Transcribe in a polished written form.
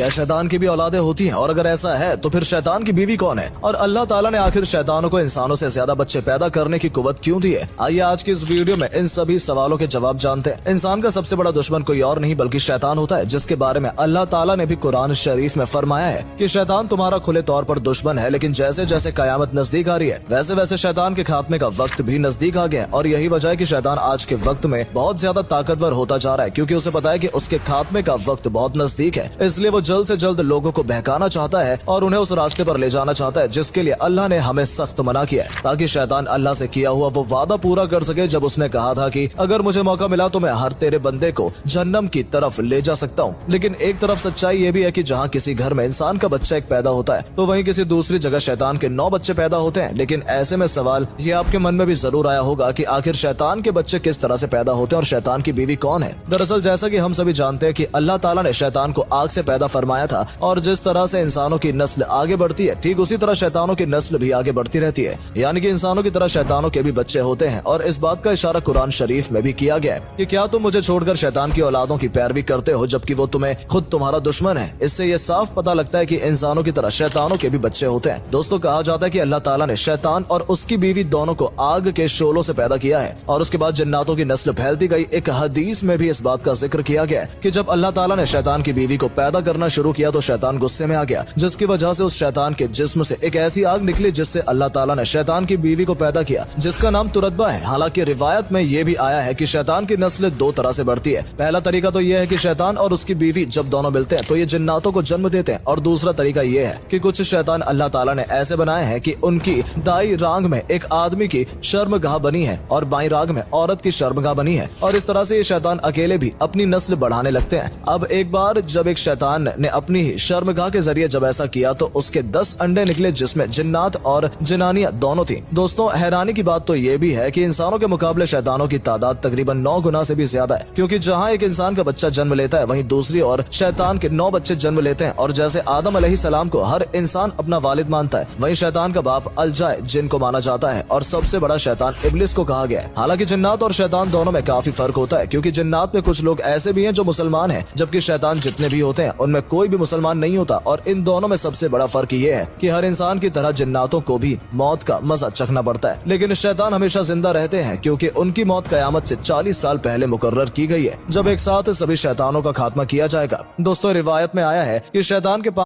क्या शैतान की भी औलादे होती हैं? और अगर ऐसा है तो फिर शैतान की बीवी कौन है? और अल्लाह ताला ने आखिर शैतानों को इंसानों से ज्यादा बच्चे पैदा करने की कुव्वत क्यों दी है? आइए आज की इस वीडियो में इन सभी सवालों के जवाब जानते हैं। इंसान का सबसे बड़ा दुश्मन कोई और नहीं बल्कि शैतान होता है, जिसके बारे में अल्लाह ताला ने भी कुरान शरीफ में फरमाया है कि शैतान तुम्हारा खुले तौर पर दुश्मन है, लेकिन जैसे जैसे कयामत नजदीक आ रही है वैसे वैसे शैतान के खात्मे का वक्त भी नजदीक आ गया। और यही वजह है कि शैतान आज के वक्त में बहुत ज्यादा ताकतवर होता जा रहा है, क्योंकि उसे पता है कि उसके खात्मे का वक्त बहुत नजदीक है। इसलिए वो जल्द से जल्द लोगों को बहकाना चाहता है और उन्हें उस रास्ते पर ले जाना चाहता है जिसके लिए अल्लाह ने हमें सख्त मना किया है, ताकि शैतान अल्लाह से किया हुआ वो वादा पूरा कर सके जब उसने कहा था कि अगर मुझे मौका मिला तो मैं हर तेरे बंदे को जन्नम की तरफ ले जा सकता हूँ। लेकिन एक तरफ सच्चाई ये भी है कि जहाँ किसी घर में इंसान का बच्चा एक पैदा होता है तो वहीं किसी दूसरी जगह शैतान के 9 बच्चे पैदा होते हैं। लेकिन ऐसे में सवाल ये आपके मन में भी जरूर आया होगा कि आखिर शैतान के बच्चे किस तरह से पैदा होते हैं और शैतान की बीवी कौन है? दरअसल जैसा कि हम सभी जानते हैं कि अल्लाह ताला ने शैतान को आग से पैदा फरमाया था, और जिस तरह से इंसानों की नस्ल आगे बढ़ती है ठीक उसी तरह शैतानों की नस्ल भी आगे बढ़ती रहती है। यानी कि इंसानों की तरह शैतानों के भी बच्चे होते हैं। और इस बात का इशारा कुरान शरीफ में भी किया गया है कि क्या तुम मुझे छोड़कर शैतान की औलादों की पैरवी करते हो जबकि वो तुम्हें खुद तुम्हारा दुश्मन है? इससे ये साफ पता लगता है कि इंसानों की तरह शैतानों के भी बच्चे होते हैं। दोस्तों, कहा जाता है कि अल्लाह ताला ने शैतान और उसकी बीवी दोनों को आग के शोलों से पैदा किया है और उसके बाद जन्नातों की नस्ल फैलती गई। एक हदीस में भी इस बात का जिक्र किया गया है कि जब अल्लाह ताला ने शैतान की बीवी को पैदा करना शुरू किया तो शैतान गुस्से में आ गया, जिसकी वजह से उस शैतान के जिस्म से एक ऐसी आग निकली जिससे अल्लाह ताला ने शैतान की बीवी को पैदा किया, जिसका नाम तुरतबा है। हालांकि रिवायत में ये भी आया है कि शैतान की नस्ल 2 तरह से बढ़ती है। पहला तरीका तो ये है कि शैतान और उसकी बीवी जब दोनों मिलते हैं तो ये जिन्नातों को जन्म देते हैं, और दूसरा तरीका ये है कि कुछ शैतान अल्लाह ताला ने ऐसे बनाए हैं कि उनकी दाई रांग में एक आदमी की शर्मगाह बनी है और बाई रांग में औरत की शर्मगाह बनी है, और इस तरह से ये शैतान अकेले भी अपनी नस्ल बढ़ाने लगते हैं। अब एक बार जब एक शैतान ने अपनी ही शर्मगाह के जरिए जब ऐसा किया तो उसके 10 अंडे निकले जिसमें जिन्नात और जनानियां दोनों थी। दोस्तों, हैरानी की बात तो ये भी है कि इंसानों के मुकाबले शैतानों की तादाद तकरीबन 9 गुना से भी ज्यादा है, क्योंकि जहाँ एक इंसान का बच्चा जन्म लेता है वहीं दूसरी ओर शैतान के 9 बच्चे जन्म लेते हैं। और जैसे आदम अलैहिस्सलाम को हर इंसान अपना वालिद मानता है, वहीं शैतान का बाप अलजाए जिन को माना जाता है, और सबसे बड़ा शैतान इब्लिस को कहा गया है। हालांकि जिन्नात और शैतान दोनों में काफी फर्क होता है, क्योंकि जिन्नात में कुछ लोग ऐसे भी हैं जो मुसलमान हैं, जबकि शैतान जितने भी होते हैं उनमें कोई भी मुसलमान नहीं होता। और इन दोनों में सबसे बड़ा फर्क ये है कि हर इंसान की तरह जिन्नातों को भी मौत का मजा चखना पड़ता है, लेकिन शैतान हमेशा जिंदा रहते हैं, क्योंकि उनकी मौत कयामत से 40 साल पहले मुकर्रर की गई है, जब एक साथ सभी शैतानों का खात्मा किया जाएगा। दोस्तों, रिवायत में आया है कि शैतान के